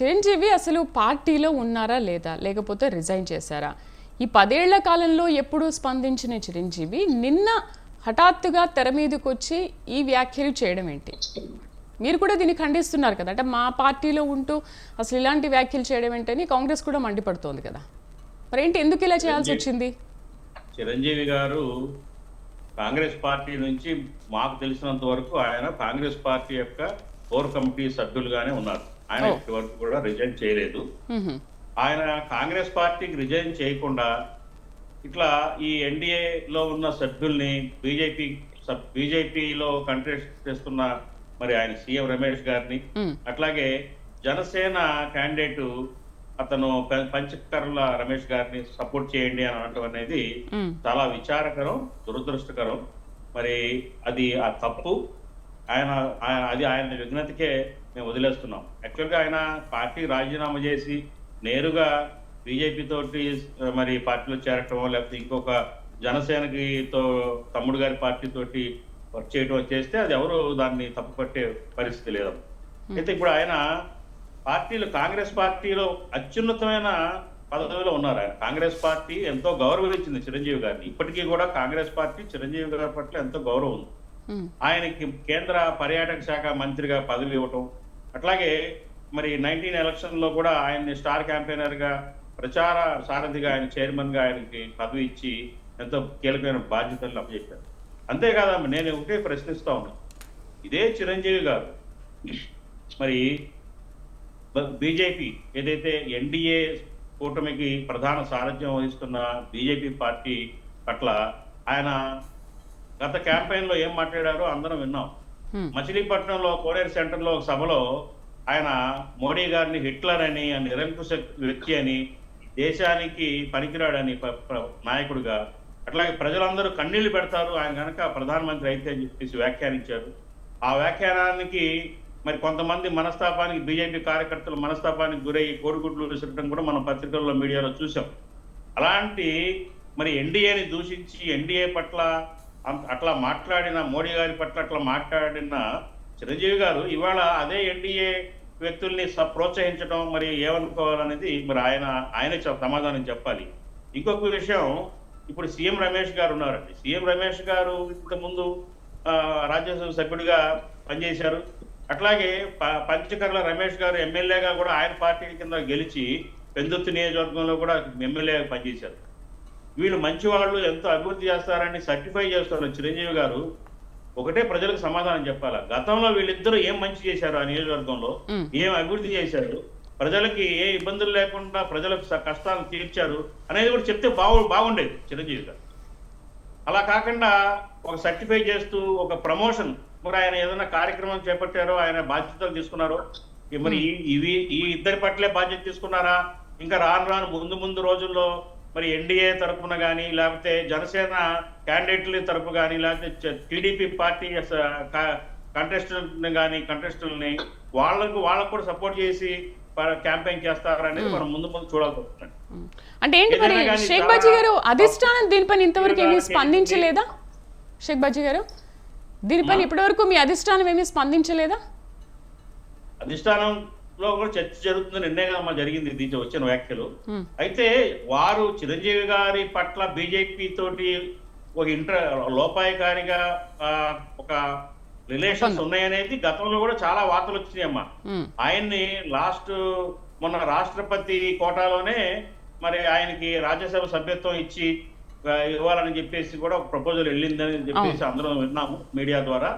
చిరంజీవి అసలు పార్టీలో ఉన్నారా లేదా, లేకపోతే రిజైన్ చేశారా? ఈ 10 ఏళ్ల కాలంలో ఎప్పుడూ స్పందించిన చిరంజీవి నిన్న హఠాత్తుగా తెర మీదకి వచ్చి ఈ వ్యాఖ్యలు చేయడం ఏంటి? మీరు కూడా దీన్ని ఖండిస్తున్నారు కదా, అంటే మా పార్టీలో ఉంటూ అసలు ఇలాంటి వ్యాఖ్యలు చేయడం ఏంటని కాంగ్రెస్ కూడా మండిపడుతోంది కదా. మరేంటి, ఎందుకు ఇలా చేయాల్సి వచ్చింది? చిరంజీవి గారు కాంగ్రెస్ పార్టీ నుంచి మాకు తెలిసినంత వరకు ఆయన కాంగ్రెస్ పార్టీ యొక్క కోర్ కమిటీ సభ్యులుగానే ఉన్నారు. ఆయన ఇప్పటి వరకు కూడా రిజైన్ చేయలేదు. ఆయన కాంగ్రెస్ పార్టీకి రిజైన్ చేయకుండా ఇట్లా ఈ ఎన్డీఏలో ఉన్న సభ్యుల్ని బీజేపీలో కంటెస్ట్ చేస్తున్న మరి ఆయన సీఎం రమేష్ గారిని, అట్లాగే జనసేన క్యాండిడేట్ అతను పంచకర్ల రమేష్ గారిని సపోర్ట్ చేయండి అని అనటం అనేది చాలా విచారకరం, దురదృష్టకరం. మరి అది ఆ తప్పు. ఆయన విజ్ఞతకే మేము వదిలేస్తున్నాం. యాక్చువల్గా ఆయన పార్టీ రాజీనామా చేసి నేరుగా బీజేపీ తోటి మరి పార్టీలో చేరటం, లేకపోతే ఇంకొక జనసేనకితో తమ్ముడు గారి పార్టీ తోటి వర్క్ చేయటం చేస్తే అది ఎవరు దాన్ని తప్పుపట్టే పరిస్థితి లేదు. అయితే ఇప్పుడు ఆయన కాంగ్రెస్ పార్టీలో అత్యున్నతమైన పదవిలో ఉన్నారు. ఆయన కాంగ్రెస్ పార్టీ ఎంతో గౌరవించింది చిరంజీవి గారిని. ఇప్పటికీ కూడా కాంగ్రెస్ పార్టీ చిరంజీవి గారి పట్ల ఎంతో గౌరవం ఉంది. ఆయనకి కేంద్ర పర్యాటక శాఖ మంత్రిగా పదవి ఇవ్వటం, అట్లాగే మరి 19 ఎలక్షన్ లో కూడా ఆయన్ని స్టార్ క్యాంపెయినర్ గా, ప్రచార సారథిగా, ఆయన చైర్మన్ గా ఆయనకి పదవి ఇచ్చి ఎంతో కీలకమైన బాధ్యతలను అప్పచెప్పారు. అంతేకాదమ్మా, నేను ఒకటే ప్రశ్నిస్తా ఉన్నాను. ఇదే చిరంజీవి గారు మరి బీజేపీ ఏదైతే ఎన్డీఏ కూటమికి ప్రధాన సారథ్యం వహిస్తున్న బీజేపీ పార్టీ పట్ల ఆయన గత క్యాంపెయిన్ లో ఏం మాట్లాడారో అందరం విన్నాం. మచిలీపట్నంలో కోనేరు సెంటర్ లో ఒక సభలో ఆయన మోడీ గారిని హిట్లర్ అని, నిరంకుశ వ్యక్తి అని, దేశానికి పనికిరాడని నాయకుడిగా, అట్లాగే ప్రజలందరూ కన్నీళ్లు పెడతారు ఆయన కనుక ప్రధానమంత్రి అయితే అని చెప్పేసి వ్యాఖ్యానించారు. ఆ వ్యాఖ్యానానికి మరి కొంతమంది మనస్తాపానికి, బీజేపీ కార్యకర్తలు మనస్తాపానికి గురయ్యి కోడిగుడ్లు విసరడం కూడా మనం పత్రికల్లో, మీడియాలో చూసాం. అలాంటి మరి ఎన్డీఏని దూషించి ఎన్డీఏ పట్ల అట్లా మాట్లాడిన, మోడీ గారి పట్ల అట్లా మాట్లాడిన చిరంజీవి గారు ఇవాళ అదే ఎన్డీఏ వ్యక్తుల్ని ప్రోత్సహించడం మరి ఏమనుకోవాలనేది మరి ఆయనే సమాధానం చెప్పాలి. ఇంకొక విషయం, ఇప్పుడు సీఎం రమేష్ గారు ఉన్నారండి. సీఎం రమేష్ గారు ఇంతకుముందు రాజ్యసభ సభ్యుడిగా పనిచేశారు. అట్లాగే పంచకర్ల రమేష్ గారు ఎమ్మెల్యేగా కూడా ఆయన పార్టీ కింద గెలిచి పెందుర్తి నియోజకవర్గంలో కూడా ఎమ్మెల్యేగా పనిచేశారు. వీళ్ళు మంచి వాళ్ళు, ఎంతో అభివృద్ధి చేస్తారని సర్టిఫై చేస్తారు చిరంజీవి గారు. ఒకటే ప్రజలకు సమాధానం చెప్పాలా, గతంలో వీళ్ళిద్దరూ ఏం మంచి చేశారు, ఆ నియోజకవర్గంలో ఏం అభివృద్ధి చేశారు, ప్రజలకి ఏ ఇబ్బందులు లేకుండా ప్రజల కష్టాలను తీర్చారు అనేది కూడా చెప్తే బాగుండేది చిరంజీవి గారు. అలా కాకుండా ఒక సర్టిఫై చేస్తూ ఒక ప్రమోషన్, మరి ఆయన ఏదైనా కార్యక్రమం చేపట్టారో, ఆయన బాధ్యతలు తీసుకున్నారో, మరి ఈ ఇద్దరి పట్లే బాధ్యత తీసుకున్నారా? ఇంకా రాను ముందు రోజుల్లో మరి ఎన్డీఏ తరఫున కానీ, లేకపోతే జనసేన క్యాండిడేట్ల తరఫు కానీ, లేకపోతే టీడీపీ పార్టీ కంటెస్టుల్ని వాళ్ళకు కూడా సపోర్ట్ చేసి క్యాంపెయిన్ చేస్తారనేది మనం ముందు చూడాల్సి వస్తుంది. అంటే ఏంటి మరి షేక్ బాజీ గారు, అధిష్టానం దీనిపైన ఇంతవరకు ఏమీ స్పందించలేదా? షేక్ బాజీ గారు, దీనిపైన ఇప్పటివరకు మీ అధిష్టానం ఏమీ స్పందించలేదా? అధిష్టానంలో కూడా చర్చ జరుగుతుందని నిర్ణయం జరిగింది దీంతో వచ్చిన వ్యాఖ్యలు. అయితే వారు చిరంజీవి గారి పట్ల బీజేపీ తోటి ఒక లోపాయకారిగా ఒక రిలేషన్స్ ఉన్నాయనేది గతంలో కూడా చాలా వార్తలు వచ్చినాయమ్మా. ఆయన్ని మొన్న రాష్ట్రపతి కోటాలోనే మరి ఆయనకి రాజ్యసభ సభ్యత్వం ఇచ్చి ఇవ్వాలని చెప్పేసి కూడా ఒక ప్రపోజల్ వెళ్ళిందని చెప్పేసి అందరం విన్నాము మీడియా ద్వారా.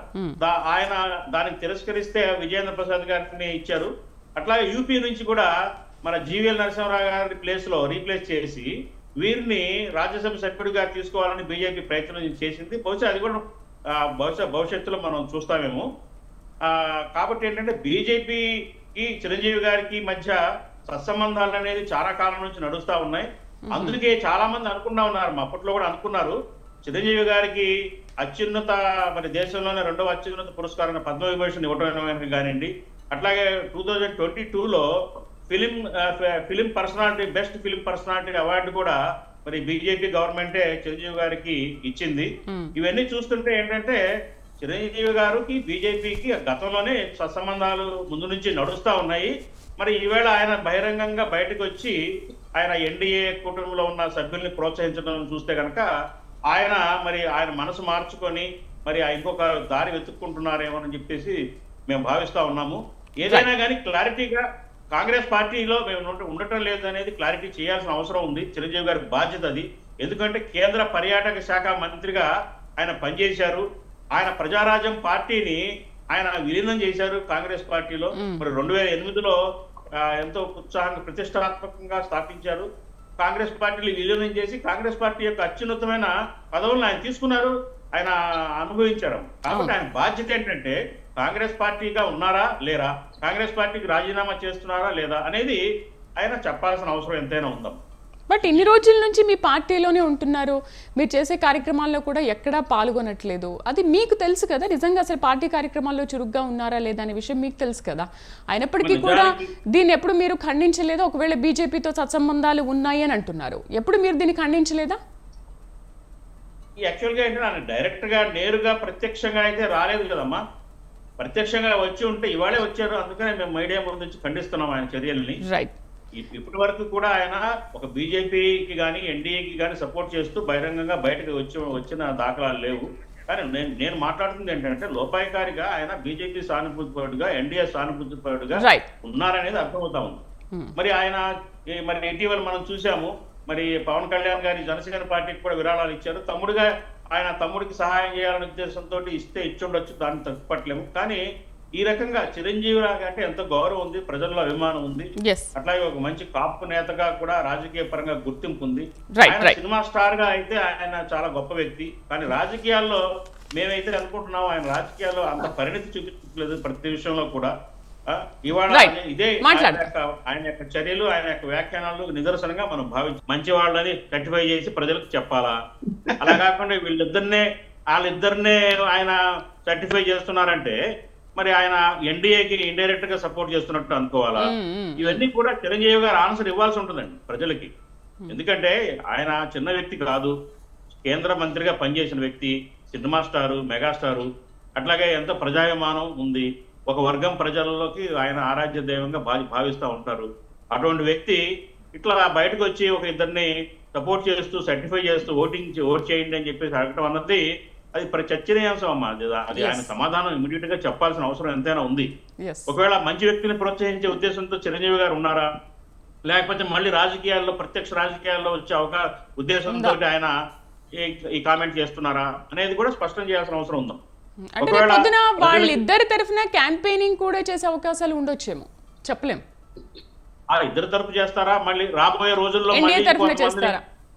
ఆయన దానికి తిరస్కరిస్తే విజయేంద్ర ప్రసాద్ గారిని ఇచ్చారు. అట్లాగే యూపీ నుంచి కూడా మన జీవీఎల్ నరసింహరావు గారి రీప్లేస్ చేసి వీరిని రాజ్యసభ సభ్యుడిగా తీసుకోవాలని బీజేపీ ప్రయత్నం చేసింది. బహుశా అది కూడా భవిష్యత్తులో మనం చూస్తామేమో. కాబట్టి ఏంటంటే బీజేపీకి చిరంజీవి గారికి మధ్య సత్సంబంధాలు అనేది చాలా కాలం నుంచి నడుస్తా ఉన్నాయి. అందుకే చాలా మంది అనుకున్నా ఉన్నారు, అప్పట్లో కూడా అనుకున్నారు, చిరంజీవి గారికి అత్యున్నత మరి దేశంలోనే 2వ అత్యున్నత పురస్కారం పద్మవిభూషణ్ ఇవ్వడం కానివ్వండి, అట్లాగే 2022లో film personality, best film personality award కూడా మరి బీజేపీ గవర్నమెంటే చిరంజీవి గారికి ఇచ్చింది. ఇవన్నీ చూస్తుంటే ఏంటంటే చిరంజీవి గారికి బీజేపీకి గతంలోనే సత్సంబంధాలు ముందు నుంచి నడుస్తా ఉన్నాయి. మరి ఈవేళ ఆయన బహిరంగంగా బయటకు వచ్చి ఆయన ఎన్డీఏ కూటమిలో ఉన్న సభ్యుల్ని ప్రోత్సహించడం చూస్తే కనుక ఆయన ఆయన మనసు మార్చుకొని మరి ఇంకొక దారి వెతుక్కుంటున్నారేమో అని చెప్పేసి మేము భావిస్తా ఉన్నాము. ఏదైనా కానీ క్లారిటీగా కాంగ్రెస్ పార్టీలో మేము ఉండటం లేదు అనేది క్లారిటీ చేయాల్సిన అవసరం ఉంది. చిరంజీవి గారి బాధ్యత అది. ఎందుకంటే కేంద్ర పర్యాటక శాఖ మంత్రిగా ఆయన పనిచేశారు. ఆయన ప్రజారాజ్యం పార్టీని ఆయన విలీనం చేశారు కాంగ్రెస్ పార్టీలో. మరి 2008లో ఎంతో ఉత్సాహంగా ప్రతిష్టాత్మకంగా స్థాపించారు. కాంగ్రెస్ పార్టీని విలీనం చేసి కాంగ్రెస్ పార్టీ యొక్క అత్యున్నతమైన పదవులను ఆయన తీసుకున్నారు, ఆయన అనుభవించారు. కాబట్టి ఆయన బాధ్యత ఏంటంటే కాంగ్రెస్ పార్టీగా ఉన్నారా లేరా, కాంగ్రెస్ పార్టీకి రాజీనామా చేస్తున్నారా లేదా అనేది ఆయన చెప్పాల్సిన అవసరం ఎంతైనా ఉందాం. బట్ ఇన్ని రోజుల నుంచి మీ పార్టీలోనే ఉంటున్నారు, మీరు చేసే కార్యక్రమాల్లో కూడా ఎక్కడా పాల్గొనట్లేదు. అది మీకు తెలుసు కదా, నిజంగా అసలు పార్టీ కార్యక్రమాల్లో చురుగ్గా ఉన్నారా లేదా అనే విషయం మీకు తెలుసు కదా. అయినప్పటికీ కూడా దీన్ని ఎప్పుడు మీరు ఖండించలేదా? ఒకవేళ బీజేపీతో సత్సంబంధాలు ఉన్నాయి అని అంటున్నారు, ఎప్పుడు మీరు దీన్ని ఖండించలేదా? యాక్చువల్గా ఏంటంటే ఆయన డైరెక్ట్ గా నేరుగా ప్రత్యక్షంగా అయితే రాలేదు కదమ్మా. ప్రత్యక్షంగా వచ్చి ఉంటే ఇవాళే వచ్చారు, అందుకనే మేము మీడియా ముందు నుంచి ఖండిస్తున్నాం ఆయన చర్యల్ని. రైట్. ఇప్పటి వరకు కూడా ఆయన ఒక బీజేపీకి కానీ ఎన్డీఏకి కానీ సపోర్ట్ చేస్తూ బహిరంగంగా బయటకు వచ్చిన దాఖలాలు లేవు. కానీ నేను మాట్లాడుతుంది ఏంటంటే లోపాయకారిగా ఆయన బీజేపీ సానుభూతిపరుడుగా ఎన్డీఏ సానుభూతిపరుడుగా ఉన్నారనేది అర్థమవుతా ఉంది. మరి ఆయన మరి ఇటీవల మనం చూసాము, మరి పవన్ కళ్యాణ్ గారి జనసేన పార్టీకి కూడా విరాళాలు ఇచ్చారు. తమ్ముడిగా ఆయన తమ్ముడికి సహాయం చేయాలనే ఉద్దేశంతో ఇస్తే ఇచ్చుండొచ్చు, దాన్ని తప్పట్లేము. కానీ ఈ రకంగా చిరంజీవి అంటే ఎంతో గౌరవం ఉంది, ప్రజల్లో అభిమానం ఉంది. అట్లాగే ఒక మంచి కాపు నేతగా కూడా రాజకీయ పరంగా గుర్తింపు ఉంది. ఆయన సినిమా స్టార్ గా అయితే ఆయన చాలా గొప్ప వ్యక్తి. కానీ రాజకీయాల్లో మేమైతే అనుకుంటున్నాం ఆయన రాజకీయాల్లో అంత పరిణితి చూపించలేదు ప్రతి విషయంలో కూడా. ఇవాళ ఇదే ఆయన యొక్క చర్యలు, ఆయన యొక్క వ్యాఖ్యానాలు నిదర్శనంగా మనం భావించి మంచి వాళ్ళని సర్టిఫై చేసి ప్రజలకు చెప్పాలా. అలా కాకుండా వాళ్ళిద్దరినే ఆయన సర్టిఫై చేస్తున్నారంటే మరి ఆయన ఎన్డీఏకి ఇండైరెక్ట్ గా సపోర్ట్ చేస్తున్నట్టు అనుకోవాలా? ఇవన్నీ కూడా చిరంజీవి గారు ఆన్సర్ ఇవ్వాల్సి ఉంటుందండి ప్రజలకి. ఎందుకంటే ఆయన చిన్న వ్యక్తి కాదు, కేంద్ర మంత్రిగా పనిచేసిన వ్యక్తి, సినిమా స్టారు, మెగాస్టారు, అట్లాగే ఎంతో ప్రజాభిమానం ఉంది. ఒక వర్గం ప్రజలలోకి ఆయన ఆరాధ్య దైవంగా భావిస్తూ ఉంటారు. అటువంటి వ్యక్తి ఇట్లా బయటకు వచ్చి ఒక ఇద్దరిని సపోర్ట్ చేస్తూ సర్టిఫై చేస్తూ ఓట్ చేయండి అని చెప్పేసి అడగటం అన్నది అది చర్చనీయాంశం అమ్మా. అది ఆయన సమాధానం ఇమీడియట్ గా చెప్పాల్సిన అవసరం ఎంతైనా ఉంది. ఒకవేళ మంచి వ్యక్తిని ప్రోత్సహించే ఉద్దేశంతో చిరంజీవి గారు ఉన్నారా, లేకపోతే మళ్ళీ రాజకీయాల్లో ప్రత్యక్ష రాజకీయాల్లో వచ్చే ఉద్దేశంతో ఆయన ఈ కామెంట్ చేస్తున్నారా అనేది కూడా స్పష్టం చేయాల్సిన అవసరం ఉందాం. అంటే పొద్దున వాళ్ళిద్దరి తరఫున క్యాంపెయినింగ్ కూడా చేసే అవకాశాలు ఉండొచ్చేమో, చెప్పలేం. ఆ ఇద్దరు తరఫు చేస్తారా, మళ్ళీ రాబోయే రోజుల్లో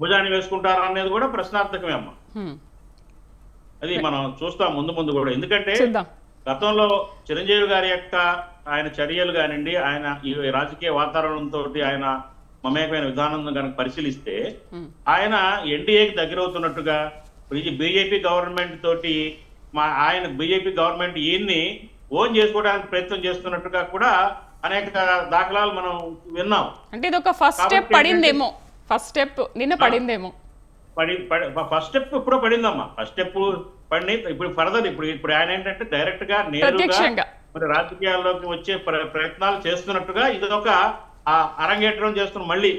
భుజాన్ని వేసుకుంటారా అనేది కూడా ప్రశ్నార్థకమే అమ్మా. అది మనం చూస్తాం ముందు కూడా. ఎందుకంటే గతంలో చిరంజీవి గారి యొక్క ఆయన చర్యలు కానివ్వండి, ఆయన ఈ రాజకీయ వాతావరణంతో ఆయన మమేకమైన విధానం కనుక పరిశీలిస్తే ఆయన ఎన్డీఏకి దగ్గర అవుతున్నట్టుగా, బీజేపీ గవర్నమెంట్ తోటి ఆయన బీజేపీ గవర్నమెంట్ ఈయన్ని ఓన్ చేసుకోవడానికి ప్రయత్నం చేస్తున్నట్టుగా కూడా అనేక దాఖలాలు మనం విన్నాం. అంటే ఇది ఒక ఫస్ట్ స్టెప్ పడిందేమో, ఫస్ట్ స్టెప్ నిన్న పడిందేమో. ఫస్ట్ స్టెప్ ఇప్పుడు పడిందమ్మా. ఫస్ట్ స్టెప్ పడి ఇప్పుడు ఫర్దర్ ఇప్పుడు ఆయన ఏంటంటే డైరెక్ట్ గా నేరుగా మరి రాజకీయాల్లోకి వచ్చే ప్రయత్నాలు చేస్తున్నట్టుగా ఇది ఒక అరంగేట్రం చేస్తున్న మళ్ళీ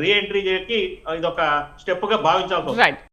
రీ ఎంట్రీకి ఇది ఒక స్టెప్ గా భావించాల్సి వస్తుంది.